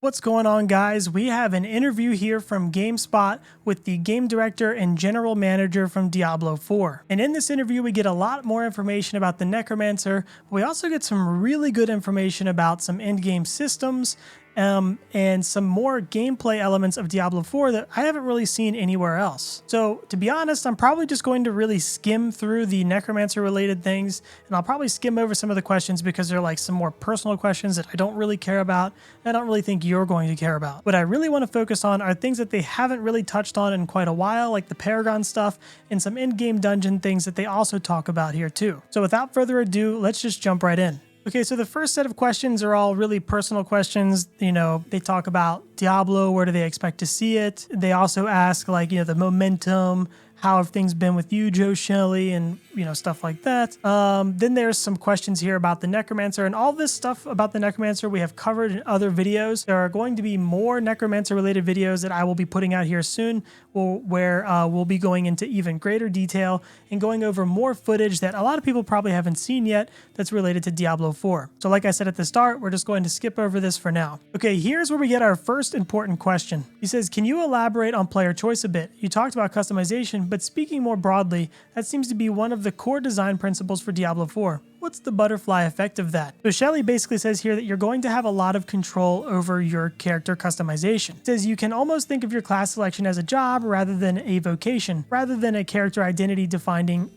What's going on, guys? We have an interview here from Gamespot with the game director and general manager from Diablo 4. And in this interview, we get a lot more information about the Necromancer. We also get some really good information about some endgame systems and some more gameplay elements of Diablo 4 that I haven't really seen anywhere else. So to be honest, I'm probably just going to really skim through the Necromancer related things, and I'll probably skim over some of the questions because they're like some more personal questions that I don't really care about, and I don't really think you're going to care about. What I really want to focus on are things that they haven't really touched on in quite a while, like the Paragon stuff and some in-game dungeon things that they also talk about here too. So without further ado, let's just jump right in. Okay, so the first set of questions are all really personal questions. You know, they talk about Diablo, where do they expect to see it? They also ask, like, you know, the momentum, how have things been with you, Joe Shelley, and, you know, stuff like that. Then there's some questions here about the Necromancer, and all this stuff about the Necromancer we have covered in other videos. There are going to be more Necromancer-related videos that I will be putting out here soon, where we'll be going into even greater detail and going over more footage that a lot of people probably haven't seen yet that's related to Diablo 4. So like I said at the start, we're just going to skip over this for now. Okay, here's where we get our first important question. He says, can you elaborate on player choice a bit? You talked about customization, but speaking more broadly, that seems to be one of the core design principles for Diablo 4. What's the butterfly effect of that? So Shelley basically says here that you're going to have a lot of control over your character customization. It says you can almost think of your class selection as a job rather than a vocation, rather than a character identity defining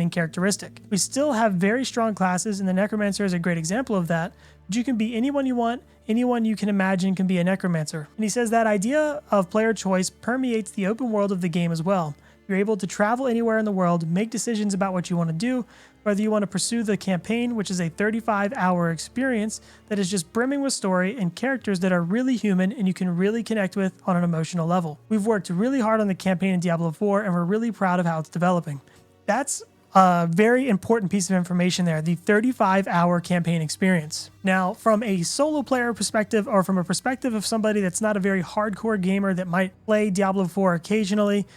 characteristic. We still have very strong classes, and the Necromancer is a great example of that. But you can be anyone you want. Anyone you can imagine can be a Necromancer. And he says that idea of player choice permeates the open world of the game as well. You're able to travel anywhere in the world, make decisions about what you want to do, whether you want to pursue the campaign, which is a 35-hour experience that is just brimming with story and characters that are really human and you can really connect with on an emotional level. We've worked really hard on the campaign in Diablo 4, and we're really proud of how it's developing. That's a very important piece of information there, the 35-hour campaign experience. Now, from a solo player perspective, or from a perspective of somebody that's not a very hardcore gamer that might play Diablo 4 occasionally,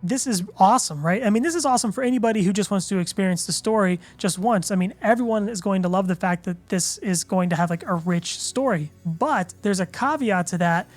this is awesome, right? I mean, this is awesome for anybody who just wants to experience the story just once. I mean, everyone is going to love the fact that this is going to have like a rich story. But there's a caveat to that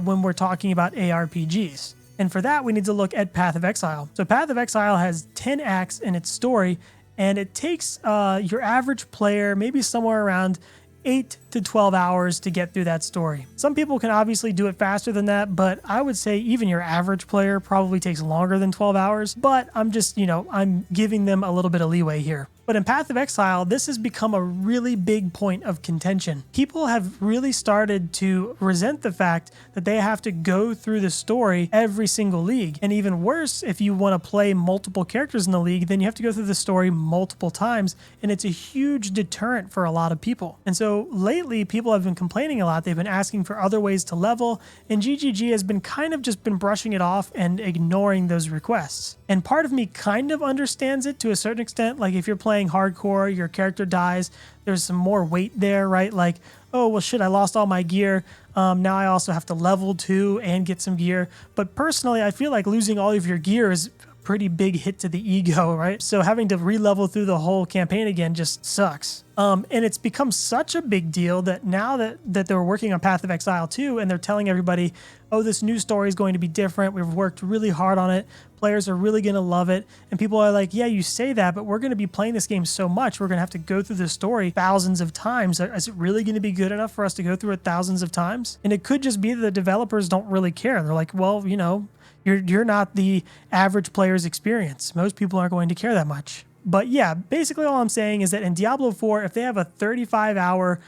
when we're talking about ARPGs. And for that, we need to look at Path of Exile. So Path of Exile has 10 acts in its story, and it takes your average player maybe somewhere around 8 to 12 hours to get through that story. Some people can obviously do it faster than that, but I would say even your average player probably takes longer than 12 hours, but I'm just, you know, I'm giving them a little bit of leeway here. But in Path of Exile, this has become a really big point of contention. People have really started to resent the fact that they have to go through the story every single league. And even worse, if you want to play multiple characters in the league, then you have to go through the story multiple times. And it's a huge deterrent for a lot of people. And so lately, people have been complaining a lot. They've been asking for other ways to level. And GGG has been kind of just been brushing it off and ignoring those requests. And part of me kind of understands it to a certain extent. Like if you're playing hardcore, your character dies, there's some more weight there, right? Like, oh, well, shit, I lost all my gear. Now I also have to level too and get some gear. But personally, I feel like losing all of your gear is a pretty big hit to the ego, right? So having to re-level through the whole campaign again just sucks. And it's become such a big deal that now that they're working on Path of Exile 2 and they're telling everybody, oh, this new story is going to be different. We've worked really hard on it. Players are really going to love it. And people are like, yeah, you say that, but we're going to be playing this game so much. We're going to have to go through the story thousands of times. Is it really going to be good enough for us to go through it thousands of times? And it could just be that the developers don't really care. They're like, well, you know, you're not the average player's experience. Most people aren't going to care that much. But yeah, basically all I'm saying is that in Diablo 4, if they have a 35-hour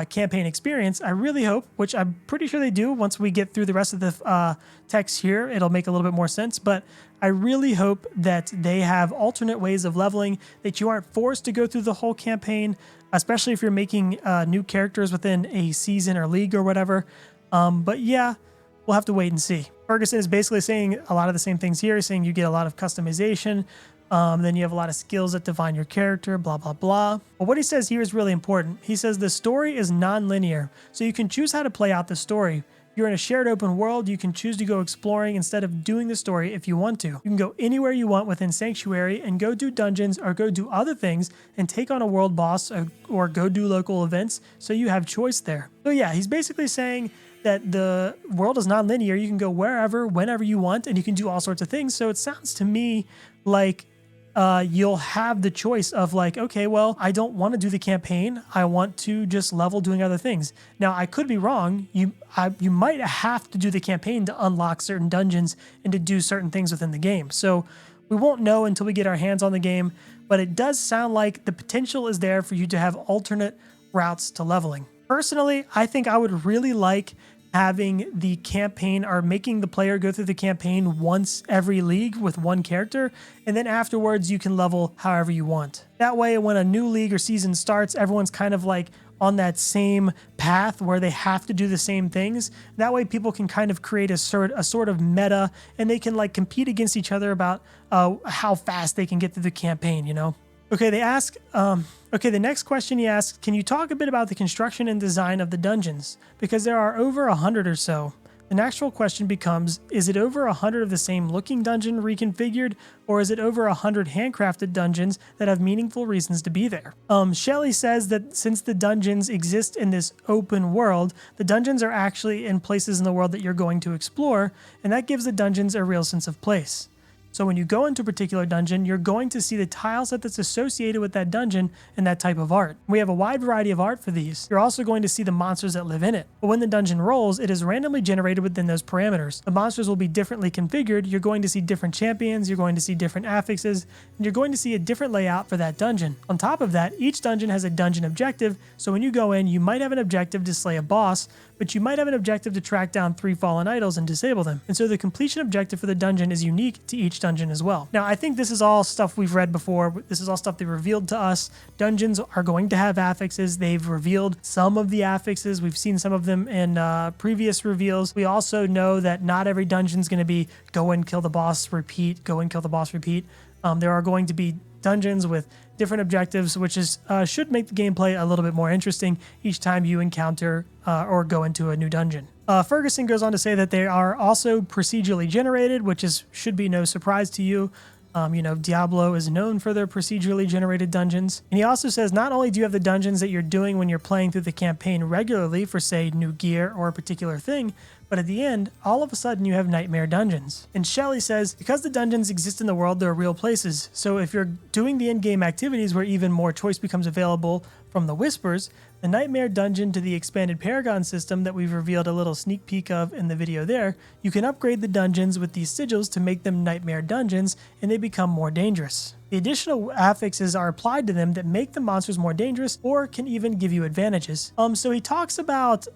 campaign experience, I really hope, which I'm pretty sure they do once we get through the rest of the text here, it'll make a little bit more sense. But I really hope that they have alternate ways of leveling, that you aren't forced to go through the whole campaign, especially if you're making new characters within a season or league or whatever. But yeah, we'll have to wait and see. Ferguson is basically saying a lot of the same things here, saying you get a lot of customization. Then you have a lot of skills that define your character, blah, blah, blah. But what he says here is really important. He says the story is non-linear, so you can choose how to play out the story. You're in a shared open world. You can choose to go exploring instead of doing the story if you want to. You can go anywhere you want within Sanctuary and go do dungeons or go do other things and take on a world boss or go do local events, so you have choice there. So yeah, he's basically saying that the world is not linear. You can go wherever, whenever you want, and you can do all sorts of things. So it sounds to me like you'll have the choice of like, okay, well, I don't want to do the campaign. I want to just level doing other things. Now, I could be wrong. You might have to do the campaign to unlock certain dungeons and to do certain things within the game. So we won't know until we get our hands on the game, but it does sound like the potential is there for you to have alternate routes to leveling. Personally, I think I would really like having the campaign or making the player go through the campaign once every league with one character, and then afterwards you can level however you want. That way, when a new league or season starts, everyone's kind of like on that same path where they have to do the same things. That way people can kind of create a sort of meta, and they can like compete against each other about how fast they can get through the campaign, you know? Okay, they ask, the next question he asks, can you talk a bit about the construction and design of the dungeons? Because there are over 100 or so. The natural question becomes, is it over 100 of the same looking dungeon reconfigured, or is it over 100 handcrafted dungeons that have meaningful reasons to be there? Shelley says that since the dungeons exist in this open world, the dungeons are actually in places in the world that you're going to explore, and that gives the dungeons a real sense of place. So when you go into a particular dungeon, you're going to see the tile set that's associated with that dungeon and that type of art. We have a wide variety of art for these. You're also going to see the monsters that live in it. But when the dungeon rolls, it is randomly generated within those parameters. The monsters will be differently configured. You're going to see different champions, you're going to see different affixes, and you're going to see a different layout for that dungeon. On top of that, each dungeon has a dungeon objective, so when you go in, you might have an objective to slay a boss, but you might have an objective to track down 3 fallen idols and disable them. And so the completion objective for the dungeon is unique to each dungeon as well. Now, I think this is all stuff we've read before. This is all stuff they revealed to us. Dungeons are going to have affixes. They've revealed some of the affixes. We've seen some of them in previous reveals. We also know that not every dungeon is going to be go and kill the boss, repeat, go and kill the boss, repeat. There are going to be dungeons with different objectives, which is should make the gameplay a little bit more interesting each time you encounter or go into a new dungeon. Ferguson goes on to say that they are also procedurally generated, which should be no surprise to you. Diablo is known for their procedurally generated dungeons. And he also says not only do you have the dungeons that you're doing when you're playing through the campaign regularly for, say, new gear or a particular thing, but at the end, all of a sudden you have nightmare dungeons. And Shelley says, because the dungeons exist in the world, they're real places. So if you're doing the in-game activities where even more choice becomes available from the Whispers, the Nightmare Dungeon to the expanded Paragon system that we've revealed a little sneak peek of in the video there, you can upgrade the dungeons with these sigils to make them Nightmare Dungeons, and they become more dangerous. The additional affixes are applied to them that make the monsters more dangerous or can even give you advantages. So he talks about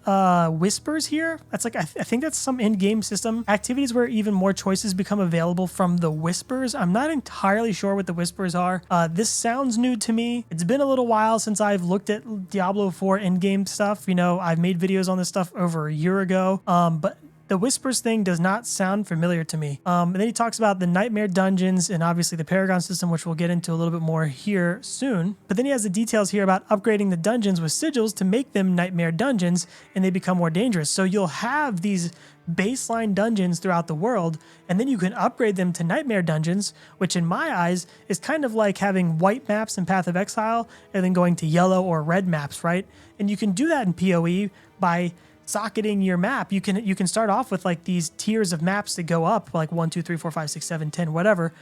Whispers here. That's like, I think that's some in-game system. Activities where even more choices become available from the Whispers. I'm not entirely sure what the Whispers are. This sounds new to me. It's been a little while since I've looked at Diablo 4 in-game stuff. I've made videos on this stuff over a year ago, but the Whispers thing does not sound familiar to me. And then he talks about the Nightmare Dungeons and obviously the Paragon system, which we'll get into a little bit more here soon. But then he has the details here about upgrading the dungeons with sigils to make them Nightmare Dungeons, and they become more dangerous. So you'll have these baseline dungeons throughout the world, and then you can upgrade them to Nightmare Dungeons, which in my eyes is kind of like having white maps in Path of Exile and then going to yellow or red maps, right? And you can do that in PoE by socketing your map. You can start off with like these tiers of maps that go up like 1, 2, 3, 4, 5, 6, 7, 10, whatever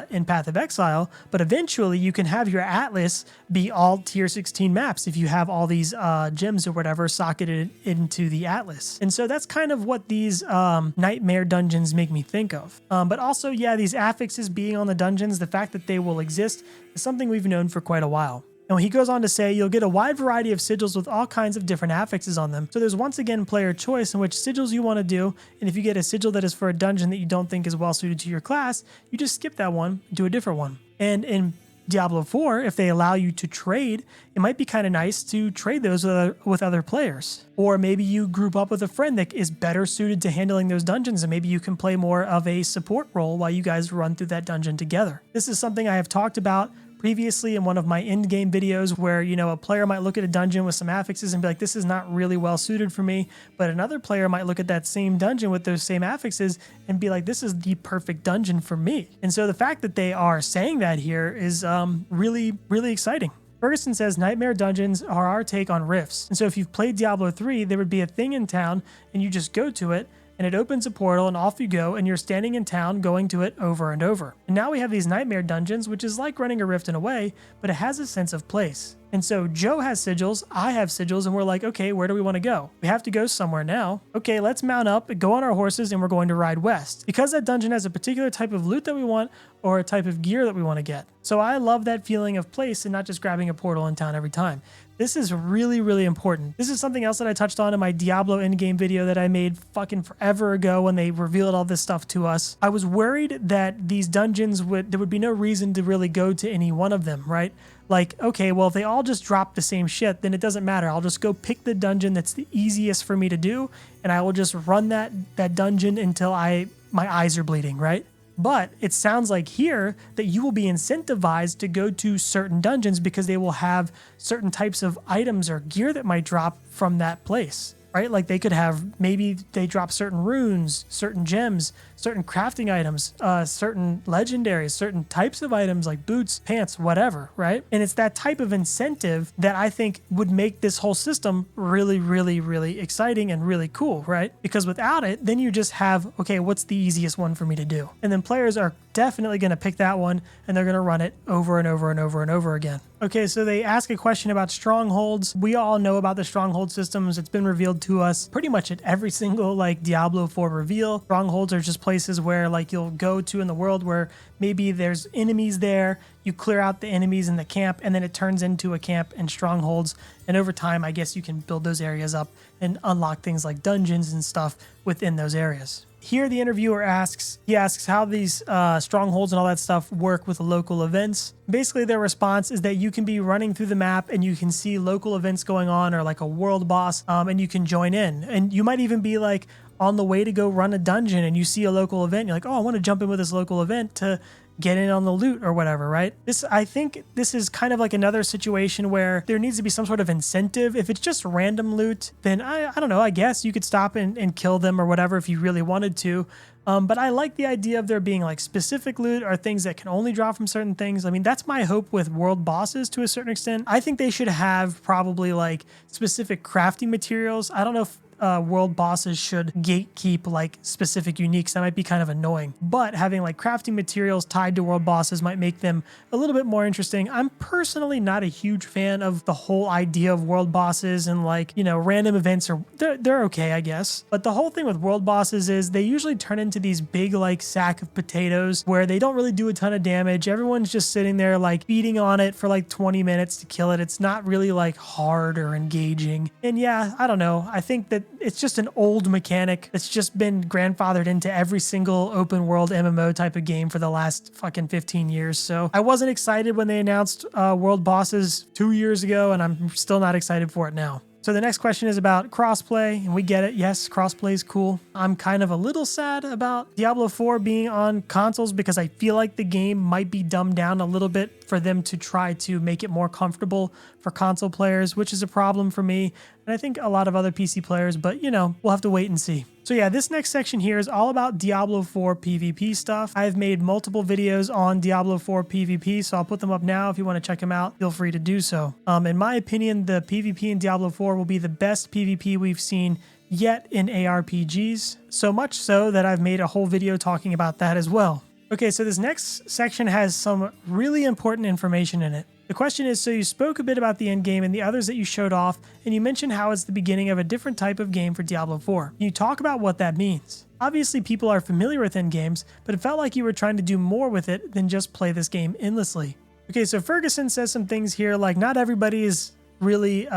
in Path of Exile, but eventually you can have your atlas be all tier 16 maps if you have all these gems or whatever socketed into the atlas. And so that's kind of what these Nightmare Dungeons make me think of. But also, yeah, these affixes being on the dungeons, the fact that they will exist is something we've known for quite a while. And he goes on to say, you'll get a wide variety of sigils with all kinds of different affixes on them. So there's once again player choice in which sigils you want to do, and if you get a sigil that is for a dungeon that you don't think is well suited to your class, you just skip that one, do a different one. And in Diablo 4, if they allow you to trade, it might be kind of nice to trade those with other players. Or maybe you group up with a friend that is better suited to handling those dungeons, and maybe you can play more of a support role while you guys run through that dungeon together. This is something I have talked about previously in one of my in-game videos where, you know, a player might look at a dungeon with some affixes and be like, this is not really well suited for me. But another player might look at that same dungeon with those same affixes and be like, this is the perfect dungeon for me. And so the fact that they are saying that here is really, really exciting. Ferguson says nightmare dungeons are our take on rifts. And so if you've played Diablo 3, there would be a thing in town and you just go to it and it opens a portal and off you go and you're standing in town going to it over and over. And now we have these nightmare dungeons, which is like running a rift in a way, but it has a sense of place. And so Joe has sigils, I have sigils, and we're like, okay, where do we want to go? We have to go somewhere now. Okay, let's mount up, go on our horses, and we're going to ride west. Because that dungeon has a particular type of loot that we want or a type of gear that we want to get. So I love that feeling of place and not just grabbing a portal in town every time. This is really, really important. This is something else that I touched on in my Diablo in-game video that I made fucking forever ago when they revealed all this stuff to us. I was worried that these dungeons there would be no reason to really go to any one of them, right? Like, okay, well, if they all just drop the same shit, then it doesn't matter. I'll just go pick the dungeon that's the easiest for me to do, and I will just run that dungeon until my eyes are bleeding, right? But it sounds like here that you will be incentivized to go to certain dungeons because they will have certain types of items or gear that might drop from that place, right? Like they could have, maybe they drop certain runes, certain gems, certain crafting items, certain legendaries, certain types of items like boots, pants, whatever, right? And it's that type of incentive that I think would make this whole system really, really, really exciting and really cool, right? Because without it, then you just have, okay, what's the easiest one for me to do? And then players are definitely going to pick that one and they're going to run it over and over and over and over again. Okay, so they ask a question about strongholds. We all know about the stronghold systems. It's been revealed to us pretty much at every single like Diablo 4 reveal. Strongholds are just places where like you'll go to in the world where maybe there's enemies there. You clear out the enemies in the camp and then it turns into a camp and strongholds. And over time, I guess you can build those areas up and unlock things like dungeons and stuff within those areas. Here, the interviewer asks how these strongholds and all that stuff work with local events. Basically, their response is that you can be running through the map and you can see local events going on or like a world boss, and you can join in. And you might even be like on the way to go run a dungeon and you see a local event. You're like, oh, I want to jump in with this local event to get in on the loot or whatever, right? I think this is kind of like another situation where there needs to be some sort of incentive. If it's just random loot, then I don't know, I guess you could stop and kill them or whatever if you really wanted to. But I like the idea of there being like specific loot or things that can only drop from certain things. I mean, that's my hope with world bosses to a certain extent. I think they should have probably like specific crafting materials. I don't know if world bosses should gatekeep like specific uniques. That might be kind of annoying, but having like crafting materials tied to world bosses might make them a little bit more interesting. I'm personally not a huge fan of the whole idea of world bosses and like, you know, random events are they're okay, I guess. But the whole thing with world bosses is they usually turn into these big like sack of potatoes where they don't really do a ton of damage. Everyone's just sitting there like beating on it for like 20 minutes to kill it. It's not really like hard or engaging. And yeah, I don't know. I think that it's just an old mechanic that's just been grandfathered into every single open world MMO type of game for the last fucking 15 years. So I wasn't excited when they announced world bosses 2 years ago, and I'm still not excited for it now. So the next question is about crossplay, and we get it. Yes, crossplay is cool. I'm kind of a little sad about Diablo 4 being on consoles because I feel like the game might be dumbed down a little bit for them to try to make it more comfortable for console players, which is a problem for me, and I think a lot of other PC players, but you know, we'll have to wait and see. So yeah, this next section here is all about Diablo 4 PvP stuff. I've made multiple videos on Diablo 4 PvP, so I'll put them up now. If you want to check them out, feel free to do so. In my opinion, the PvP in Diablo 4 will be the best PvP we've seen yet in ARPGs, so much so that I've made a whole video talking about that as well. Okay, so this next section has some really important information in it. The question is, so you spoke a bit about the endgame and the others that you showed off, and you mentioned how it's the beginning of a different type of game for Diablo 4. Can you talk about what that means? Obviously, people are familiar with endgames, but it felt like you were trying to do more with it than just play this game endlessly. Okay, so Ferguson says some things here like not everybody really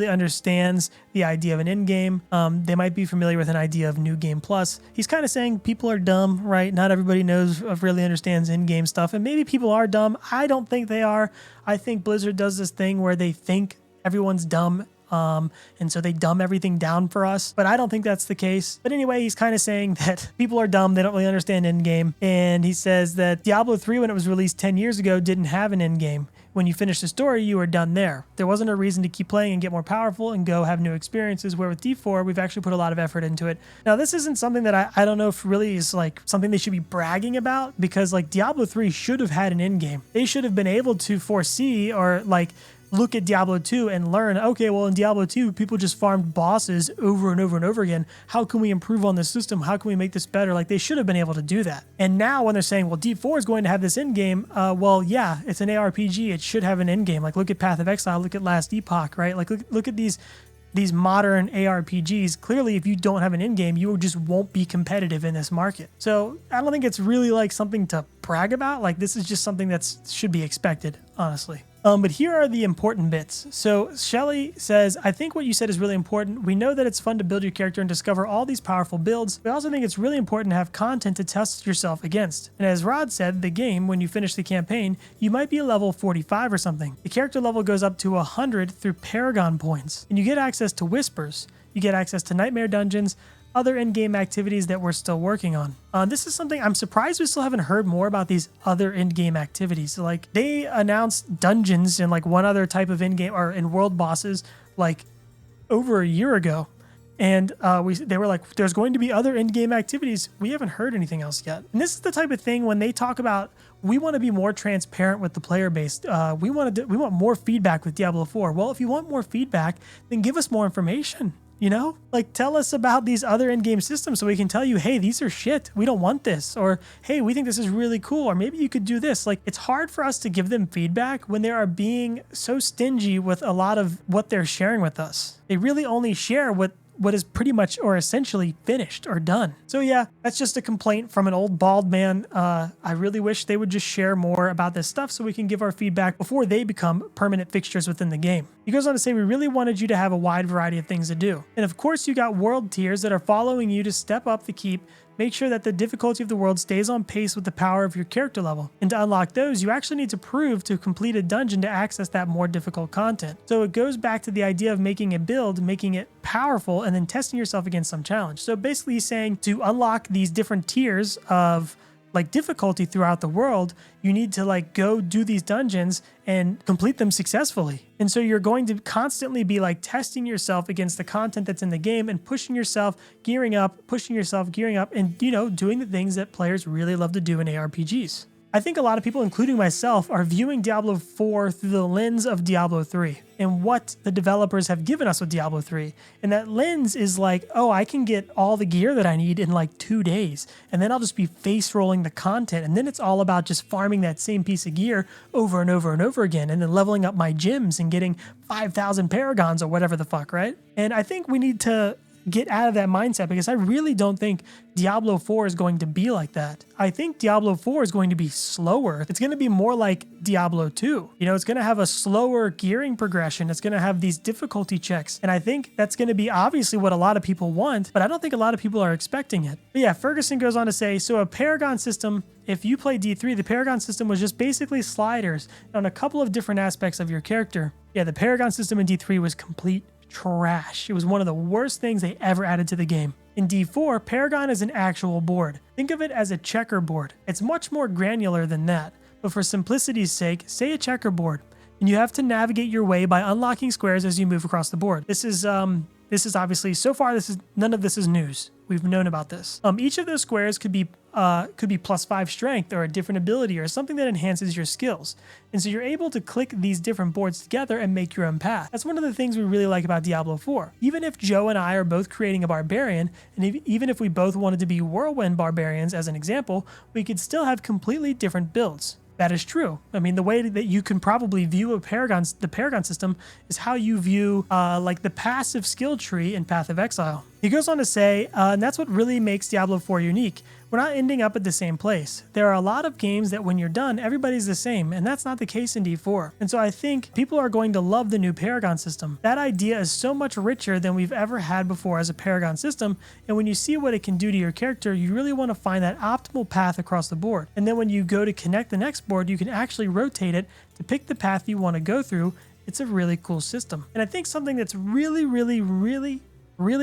understands the idea of an end game. They might be familiar with an idea of New Game Plus. He's kind of saying people are dumb, right? Not everybody really understands end game stuff, and maybe people are dumb. I don't think they are. I think Blizzard does this thing where they think everyone's dumb and so they dumb everything down for us. But I don't think that's the case. But anyway, he's kind of saying that people are dumb. They don't really understand endgame. And he says that Diablo 3, when it was released 10 years ago, didn't have an endgame. When you finish the story, you were done there. There wasn't a reason to keep playing and get more powerful and go have new experiences, where with D4, we've actually put a lot of effort into it. Now, this isn't something that I don't know if really is like something they should be bragging about, because like Diablo 3 should have had an endgame. They should have been able to foresee or like look at Diablo 2 and learn, okay, well in Diablo 2, people just farmed bosses over and over and over again. How can we improve on this system? How can we make this better? Like they should have been able to do that. And now when they're saying, well, D4 is going to have this end game, well, yeah, it's an ARPG. It should have an end game. Like look at Path of Exile, look at Last Epoch, right? Like look at these modern ARPGs. Clearly, if you don't have an end game, you just won't be competitive in this market. So I don't think it's really like something to brag about. Like this is just something that should be expected, honestly. But here are the important bits. So Shelly says, I think what you said is really important. We know that it's fun to build your character and discover all these powerful builds. We also think it's really important to have content to test yourself against. And as Rod said, the game, when you finish the campaign, you might be level 45 or something. The character level goes up to 100 through Paragon points. And you get access to Whispers. You get access to Nightmare Dungeons, other in-game activities that we're still working on. This is something I'm surprised we still haven't heard more about, these other in-game activities. Like they announced dungeons and like one other type of in-game or in-world bosses like over a year ago. And they were like, there's going to be other in-game activities. We haven't heard anything else yet. And this is the type of thing when they talk about, we want to be more transparent with the player base. We want more feedback with Diablo 4. Well, if you want more feedback, then give us more information. You know, like tell us about these other in-game systems so we can tell you, hey, these are shit. We don't want this. Or, hey, we think this is really cool. Or maybe you could do this. Like it's hard for us to give them feedback when they are being so stingy with a lot of what they're sharing with us. They really only share what is pretty much or essentially finished or done. So yeah, that's just a complaint from an old bald man. I really wish they would just share more about this stuff so we can give our feedback before they become permanent fixtures within the game. He goes on to say, we really wanted you to have a wide variety of things to do. And of course you got world tiers that are following you to step up the keep. Make sure that the difficulty of the world stays on pace with the power of your character level. And to unlock those, you actually need to prove to complete a dungeon to access that more difficult content. So it goes back to the idea of making a build, making it powerful, and then testing yourself against some challenge. So basically he's saying to unlock these different tiers of like difficulty throughout the world, you need to like go do these dungeons and complete them successfully. And so you're going to constantly be like testing yourself against the content that's in the game and pushing yourself, gearing up, and, you know, doing the things that players really love to do in ARPGs. I think a lot of people, including myself, are viewing Diablo 4 through the lens of Diablo 3 and what the developers have given us with Diablo 3. And that lens is like, oh, I can get all the gear that I need in like 2 days. And then I'll just be face rolling the content. And then it's all about just farming that same piece of gear over and over and over again. And then leveling up my gyms and getting 5,000 Paragons or whatever the fuck, right? And I think we need to get out of that mindset, because I really don't think Diablo 4 is going to be like that. I think Diablo 4 is going to be slower. It's going to be more like Diablo 2. You know, it's going to have a slower gearing progression. It's going to have these difficulty checks. And I think that's going to be obviously what a lot of people want, but I don't think a lot of people are expecting it. But yeah, Ferguson goes on to say, so a Paragon system, if you play D3, the Paragon system was just basically sliders on a couple of different aspects of your character. Yeah, the Paragon system in D3 was complete trash. It was one of the worst things they ever added to the game. In D4, Paragon is an actual board. Think of it as a checkerboard. It's much more granular than that, but for simplicity's sake, say a checkerboard, and you have to navigate your way by unlocking squares as you move across the board. This is obviously, so far, none of this is news. We've known about this. Each of those squares could be +5 strength or a different ability or something that enhances your skills. And so you're able to click these different boards together and make your own path. That's one of the things we really like about Diablo 4. Even if Joe and I are both creating a barbarian, and even if we both wanted to be whirlwind barbarians as an example, we could still have completely different builds. That is true. I mean, the way that you can probably view the Paragon system is how you view like the passive skill tree in Path of Exile. He goes on to say, and that's what really makes Diablo 4 unique. We're not ending up at the same place. There are a lot of games that when you're done, everybody's the same, and that's not the case in D4. And so I think people are going to love the new Paragon system. That idea is so much richer than we've ever had before as a Paragon system, and when you see what it can do to your character, you really want to find that optimal path across the board. And then when you go to connect the next board, you can actually rotate it to pick the path you want to go through it's a really cool system. And I think something that's really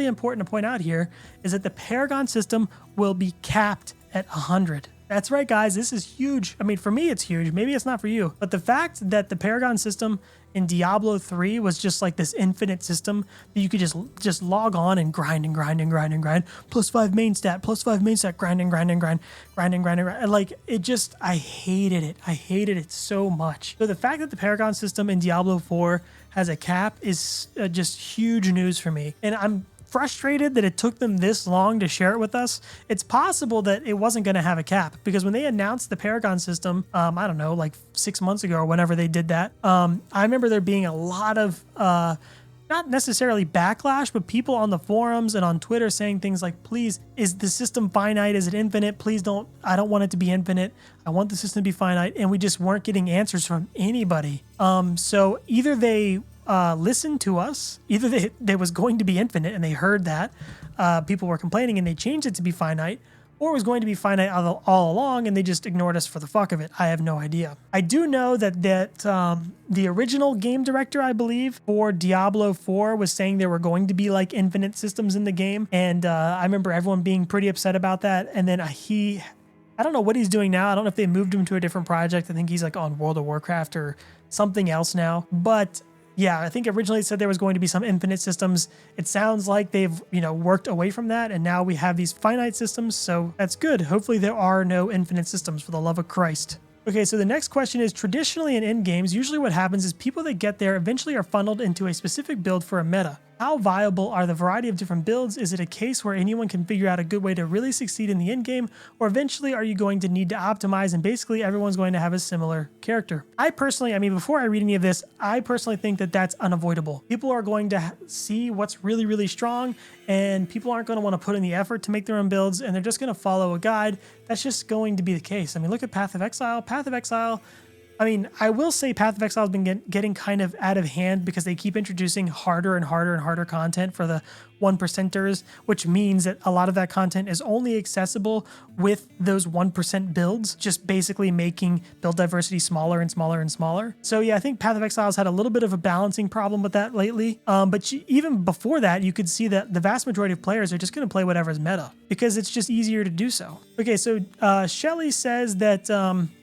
important to point out here is that the Paragon system will be capped at 100. That's right, guys. This is huge. I mean, for me, it's huge. Maybe it's not for you. But the fact that the Paragon system in Diablo 3 was just like this infinite system that you could just log on and grind and grind and grind and grind. +5 main stat, +5 main stat, grind and grind and grind, grind and grind and grind. Like, it just, I hated it. I hated it so much. So the fact that the Paragon system in Diablo 4 has a cap is just huge news for me. And I'm frustrated that it took them this long to share it with us. It's possible that it wasn't going to have a cap, because when they announced the Paragon system, I don't know, like 6 months ago or whenever they did that, I remember there being a lot of, not necessarily backlash, but people on the forums and on Twitter saying things like, please, is the system finite? Is it infinite? Please don't, I don't want it to be infinite. I want the system to be finite. And we just weren't getting answers from anybody. So either they listened to us, either there was going to be infinite and they heard that people were complaining and they changed it to be finite, or it was going to be finite all along and they just ignored us for the fuck of it. I have no idea. I do know that the original game director, I believe, for Diablo 4 was saying there were going to be like infinite systems in the game, and I remember everyone being pretty upset about that. And then I don't know what he's doing now. I don't know if they moved him to a different project. I think he's like on World of Warcraft or something else now, but yeah, I think originally it said there was going to be some infinite systems. It sounds like they've, worked away from that, and now we have these finite systems, so that's good. Hopefully there are no infinite systems, for the love of Christ. Okay, so the next question is, traditionally in in-games, usually what happens is people that get there eventually are funneled into a specific build for a meta. How viable are the variety of different builds? Is it a case where anyone can figure out a good way to really succeed in the in-game, or eventually are you going to need to optimize and basically everyone's going to have a similar character? I personally, before I read any of this, I personally think that that's unavoidable. People are going to see what's really strong, and people aren't going to want to put in the effort to make their own builds, and they're just going to follow a guide. That's just going to be the case. Look at Path of Exile. Path of Exile, I will say Path of Exile has been getting kind of out of hand because they keep introducing harder and harder content for the 1%ers, which means that a lot of that content is only accessible with those 1% builds, just basically making build diversity smaller and smaller and smaller. So yeah, I think Path of Exile has had a little bit of a balancing problem with that lately. But even before that, you could see that the vast majority of players are just going to play whatever's meta because it's just easier to do so. Okay, so Shelly says that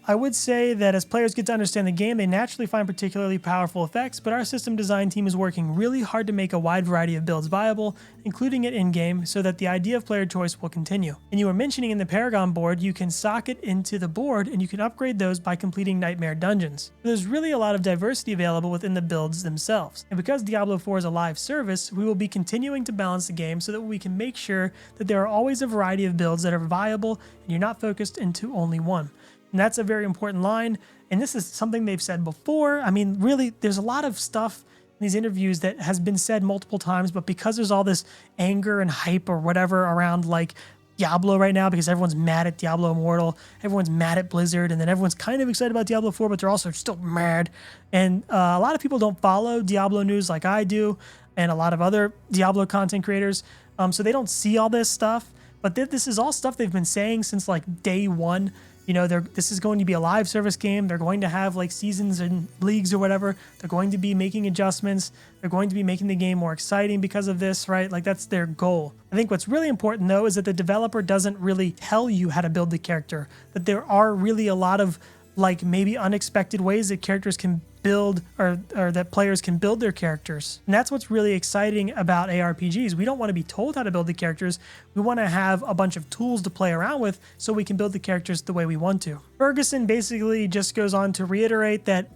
I would say that as players get to understand the game, they naturally find particularly powerful effects, but our system design team is working really hard to make a wide variety of builds viable, including it in-game, so that the idea of player choice will continue. And you were mentioning in the Paragon board, you can socket into the board and you can upgrade those by completing Nightmare Dungeons. There's really a lot of diversity available within the builds themselves. And because Diablo 4 is a live service, we will be continuing to balance the game so that we can make sure that there are always a variety of builds that are viable and you're not focused into only one. And that's a very important line. And this is something they've said before. Really, there's a lot of stuff in these interviews that has been said multiple times, but because there's all this anger and hype or whatever around like Diablo right now, because everyone's mad at Diablo Immortal, everyone's mad at Blizzard, and then everyone's kind of excited about Diablo 4, but they're also still mad. And a lot of people don't follow Diablo news like I do, and a lot of other Diablo content creators. So they don't see all this stuff, but this is all stuff they've been saying since like day one. This is going to be a live service game. They're going to have like seasons and leagues or whatever. They're going to be making adjustments. They're going to be making the game more exciting because of this, right? Like that's their goal. I think what's really important though is that the developer doesn't really tell you how to build the character, that there are really a lot of like maybe unexpected ways that characters can build or that players can build their characters. And that's what's really exciting about ARPGs. We don't want to be told how to build the characters. We want to have a bunch of tools to play around with so we can build the characters the way we want to. Ferguson basically just goes on to reiterate that,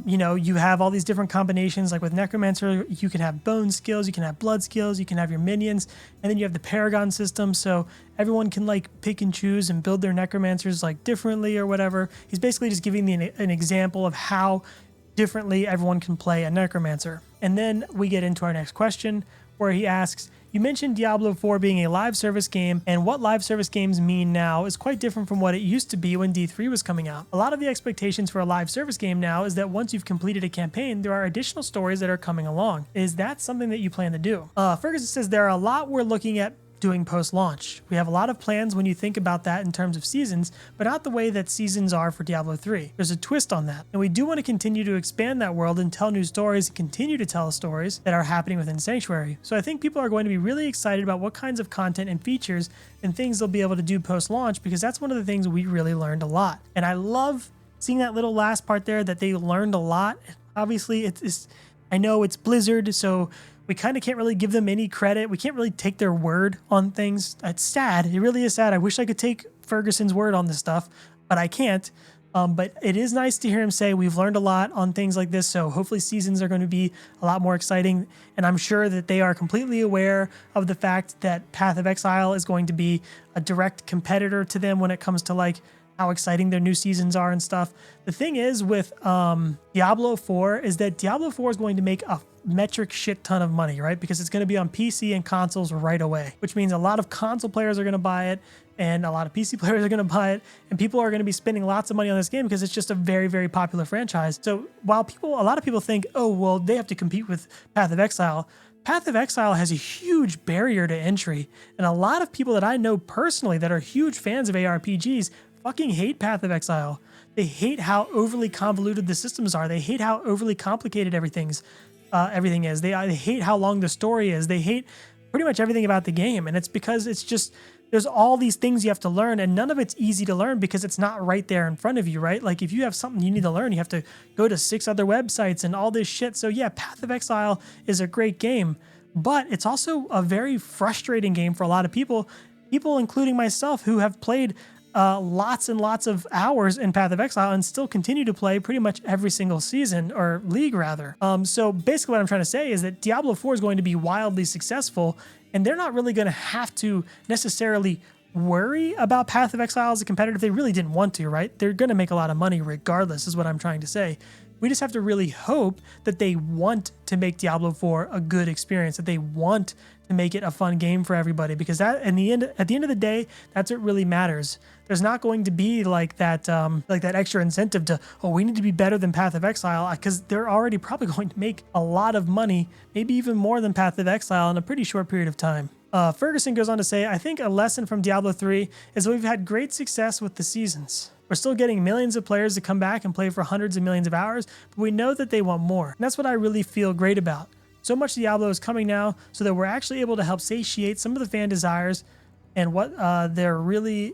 you have all these different combinations. Like with Necromancer, you can have bone skills, you can have blood skills, you can have your minions, and then you have the Paragon system. So everyone can like pick and choose and build their Necromancers like differently or whatever. He's basically just giving an example of how differently everyone can play a Necromancer. And then we get into our next question where he asks, you mentioned Diablo 4 being a live service game, and what live service games mean now is quite different from what it used to be when D3 was coming out. A lot of the expectations for a live service game now is that once you've completed a campaign, there are additional stories that are coming along. Is that something that you plan to do? Ferguson says there are a lot we're looking at doing post-launch. We have a lot of plans when you think about that in terms of seasons, but not the way that seasons are for Diablo 3. There's a twist on that, and we do want to continue to expand that world and tell new stories and continue to tell stories that are happening within Sanctuary. So I think people are going to be really excited about what kinds of content and features and things they'll be able to do post-launch, because that's one of the things we really learned a lot. And I love seeing that little last part there, that they learned a lot. Obviously, I know it's Blizzard, so we kind of can't really give them any credit. We can't really take their word on things. It's sad. It really is sad. I wish I could take Ferguson's word on this stuff, but I can't. But it is nice to hear him say we've learned a lot on things like this, so hopefully seasons are going to be a lot more exciting. And I'm sure that they are completely aware of the fact that Path of Exile is going to be a direct competitor to them when it comes to like how exciting their new seasons are and stuff. The thing is with Diablo 4 is that Diablo 4 is going to make a metric shit ton of money, right? Because it's going to be on PC and consoles right away, which means a lot of console players are going to buy it and a lot of PC players are going to buy it, and people are going to be spending lots of money on this game because it's just a very, very popular franchise. So while a lot of people think, oh, well, they have to compete with Path of Exile, Path of Exile has a huge barrier to entry, and a lot of people that I know personally that are huge fans of ARPGs fucking hate Path of Exile. They hate how overly convoluted the systems are. They hate how overly complicated everything is. They hate how long the story is. They hate pretty much everything about the game, and it's because it's just there's all these things you have to learn, and none of it's easy to learn because it's not right there in front of you, right? Like if you have something you need to learn, you have to go to 6 other websites and all this shit. So yeah, Path of Exile is a great game, but it's also a very frustrating game for a lot of people including myself, who have played lots and lots of hours in Path of Exile and still continue to play pretty much every single season, or league rather. So basically what I'm trying to say is that Diablo 4 is going to be wildly successful, and they're not really going to have to necessarily worry about Path of Exile as a competitor if they really didn't want to, right? They're going to make a lot of money regardless, is what I'm trying to say. We just have to really hope that they want to make Diablo 4 a good experience, that they want to make it a fun game for everybody, because that at the end of the day, that's what really matters. There's not going to be like that extra incentive to, oh, we need to be better than Path of Exile, because they're already probably going to make a lot of money, maybe even more than Path of Exile in a pretty short period of time. Ferguson goes on to say, I think a lesson from Diablo 3 is that we've had great success with the seasons. We're still getting millions of players to come back and play for hundreds of millions of hours, but we know that they want more. And that's what I really feel great about. So much Diablo is coming now so that we're actually able to help satiate some of the fan desires, and what they're really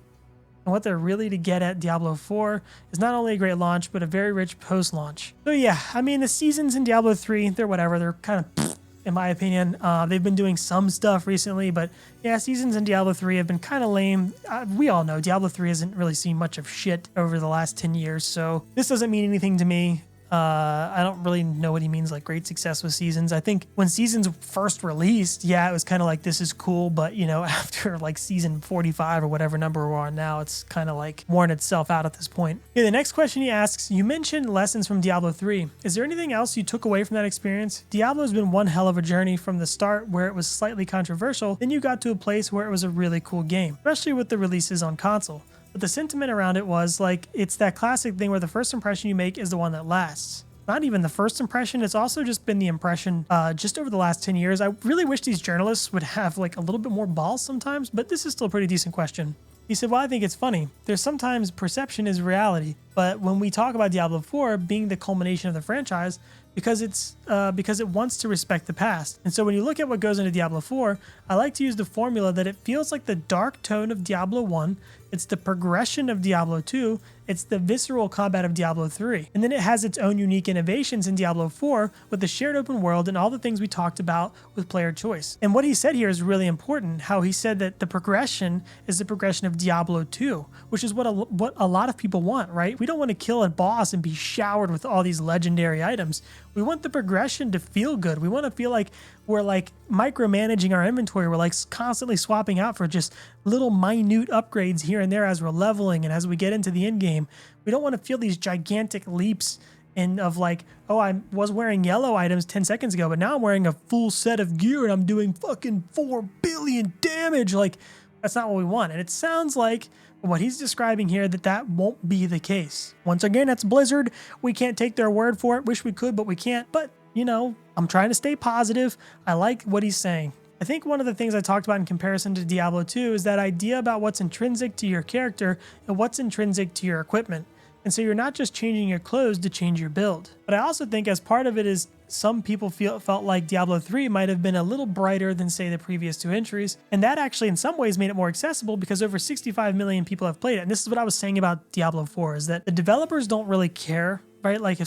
to get at Diablo 4 is not only a great launch, but a very rich post-launch. So yeah, I mean, the seasons in Diablo 3, they're whatever. They're kind of in my opinion. They've been doing some stuff recently, but yeah, seasons in Diablo 3 have been kind of lame. We all know Diablo 3 hasn't really seen much of shit over the last 10 years, so this doesn't mean anything to me. I don't really know what he means, like great success with seasons. I think when seasons first released, yeah, it was kind of like, this is cool, but you know, after like season 45 or whatever number we're on now, it's kind of like worn itself out at this point. Okay, the next question he asks, you mentioned lessons from Diablo 3. Is there anything else you took away from that experience? Diablo has been one hell of a journey from the start, where it was slightly controversial, then you got to a place where it was a really cool game, especially with the releases on console. But the sentiment around it was like, it's that classic thing where the first impression you make is the one that lasts. Not even the first impression, it's also just been the impression just over the last 10 years. I really wish these journalists would have like a little bit more balls sometimes, but this is still a pretty decent question. He said, well, I think it's funny. There's sometimes perception is reality, but when we talk about Diablo 4 being the culmination of the franchise, because it wants to respect the past. And so when you look at what goes into Diablo 4, I like to use the formula that it feels like the dark tone of Diablo 1, it's the progression of Diablo 2, it's the visceral combat of Diablo 3. And then it has its own unique innovations in Diablo 4 with the shared open world and all the things we talked about with player choice. And what he said here is really important, how he said that the progression is the progression of Diablo 2, which is what a lot of people want, right? We don't want to kill a boss and be showered with all these legendary items. We want the progression to feel good. We want to feel like we're like micromanaging our inventory. We're like constantly swapping out for just little minute upgrades here and there as we're leveling and as we get into the end game. We don't want to feel these gigantic leaps of like, oh, I was wearing yellow items 10 seconds ago, but now I'm wearing a full set of gear and I'm doing fucking 4 billion damage. Like, that's not what we want. And it sounds like what he's describing here, that won't be the case. Once again, that's Blizzard. We can't take their word for it. Wish we could, but we can't. But, you know, I'm trying to stay positive. I like what he's saying. I think one of the things I talked about in comparison to Diablo 2 is that idea about what's intrinsic to your character and what's intrinsic to your equipment. And so you're not just changing your clothes to change your build. But I also think as part of it is some people felt like Diablo 3 might have been a little brighter than, say, the previous 2 entries. And that actually in some ways made it more accessible because over 65 million people have played it. And this is what I was saying about Diablo 4 is that the developers don't really care, right? Like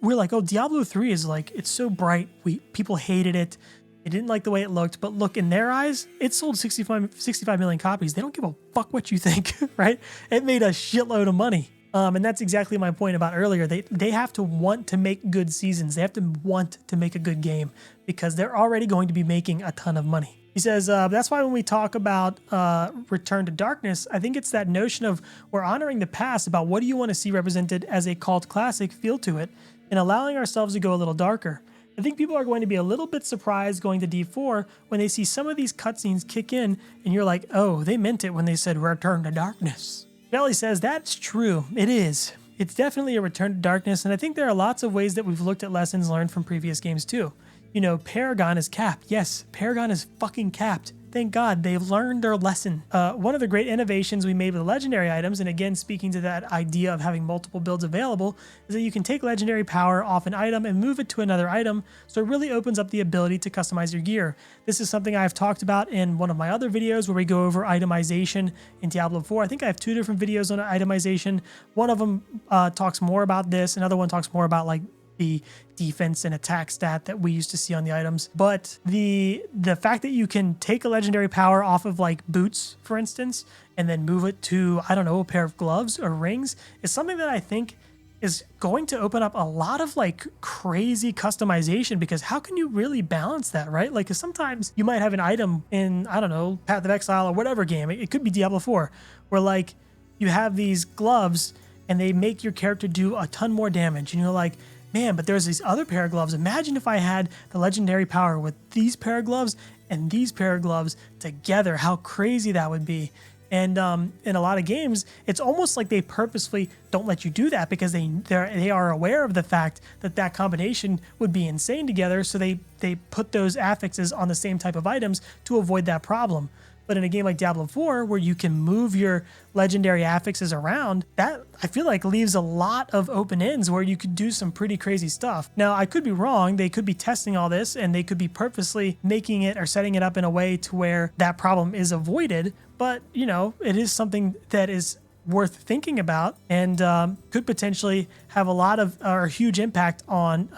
we're like, oh, Diablo 3 is like, it's so bright. People hated it. They didn't like the way it looked, but look, in their eyes, it sold 65 million copies. They don't give a fuck what you think, right? It made a shitload of money. And that's exactly my point about earlier. They have to want to make good seasons. They have to want to make a good game because they're already going to be making a ton of money. He says, that's why when we talk about Return to Darkness, I think it's that notion of we're honoring the past about what do you want to see represented as a cult classic feel to it and allowing ourselves to go a little darker. I think people are going to be a little bit surprised going to D4 when they see some of these cutscenes kick in and you're like, oh, they meant it when they said Return to Darkness. Belly says, that's true. It is. It's definitely a return to darkness, and I think there are lots of ways that we've looked at lessons learned from previous games too. You know, Paragon is capped. Yes, Paragon is fucking capped. Thank God they've learned their lesson. One of the great innovations we made with legendary items, and again speaking to that idea of having multiple builds available, is that you can take legendary power off an item and move it to another item, so it really opens up the ability to customize your gear. This is something I've talked about in one of my other videos where we go over itemization in Diablo 4. I think I have 2 different videos on itemization. One of them talks more about this, another one talks more about like the defense and attack stat that we used to see on the items. But the fact that you can take a legendary power off of like boots, for instance, and then move it to, I don't know, a pair of gloves or rings is something that I think is going to open up a lot of like crazy customization, because how can you really balance that, right? Like, 'cause sometimes you might have an item in, I don't know, Path of Exile or whatever game, it could be Diablo 4, where like you have these gloves and they make your character do a ton more damage. And you're like, man, but there's these other pair of gloves. Imagine if I had the legendary power with these pair of gloves and these pair of gloves together, how crazy that would be. And in a lot of games, it's almost like they purposefully don't let you do that because they are aware of the fact that that combination would be insane together. So they put those affixes on the same type of items to avoid that problem. But in a game like Diablo 4, where you can move your legendary affixes around, that I feel like leaves a lot of open ends where you could do some pretty crazy stuff. Now, I could be wrong. They could be testing all this and they could be purposely making it or setting it up in a way to where that problem is avoided. But, you know, it is something that is worth thinking about and could potentially have a lot of or huge impact on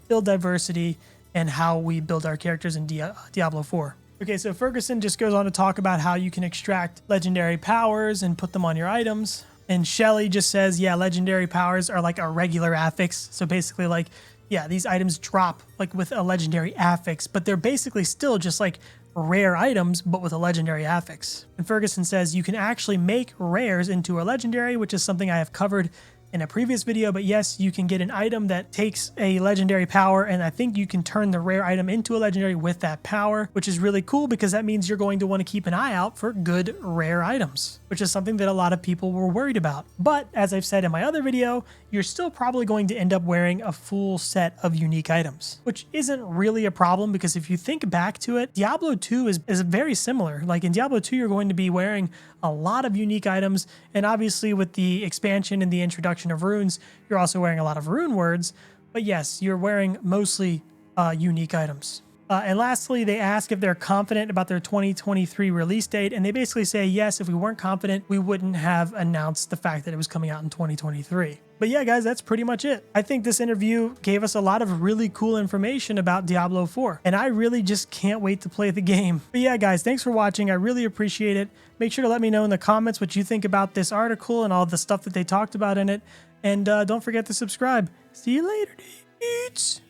build diversity and how we build our characters in Diablo 4. Okay, so Ferguson just goes on to talk about how you can extract legendary powers and put them on your items. And Shelly just says, yeah, legendary powers are like a regular affix. So basically like, yeah, these items drop like with a legendary affix, but they're basically still just like rare items, but with a legendary affix. And Ferguson says you can actually make rares into a legendary, which is something I have covered in a previous video, but yes, you can get an item that takes a legendary power, and I think you can turn the rare item into a legendary with that power, which is really cool because that means you're going to want to keep an eye out for good rare items, which is something that a lot of people were worried about. But as I've said in my other video, you're still probably going to end up wearing a full set of unique items, which isn't really a problem because if you think back to it, Diablo 2 is very similar. Like in Diablo 2, you're going to be wearing a lot of unique items, and obviously with the expansion and the introduction of runes, you're also wearing a lot of rune words, but yes, you're wearing mostly unique items. And lastly, they ask if they're confident about their 2023 release date, and they basically say, yes, if we weren't confident, we wouldn't have announced the fact that it was coming out in 2023. But yeah, guys, that's pretty much it. I think this interview gave us a lot of really cool information about Diablo 4, and I really just can't wait to play the game. But yeah, guys, thanks for watching. I really appreciate it. Make sure to let me know in the comments what you think about this article and all the stuff that they talked about in it. And don't forget to subscribe. See you later, dudes.